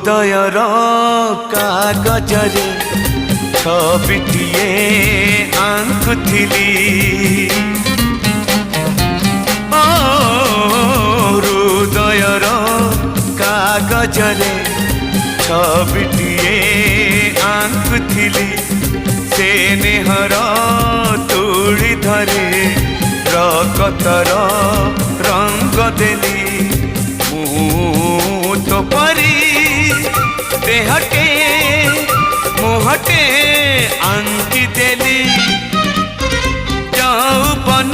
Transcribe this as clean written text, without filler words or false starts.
हृदयर कागजरे छबिटिए आंकुथिली हृदयर कागजरे छबिटिए आंकुथिली से नेहर तुली धरे रकतर रंग देली तो परी देहटे मुहटे आंकी देली यौवन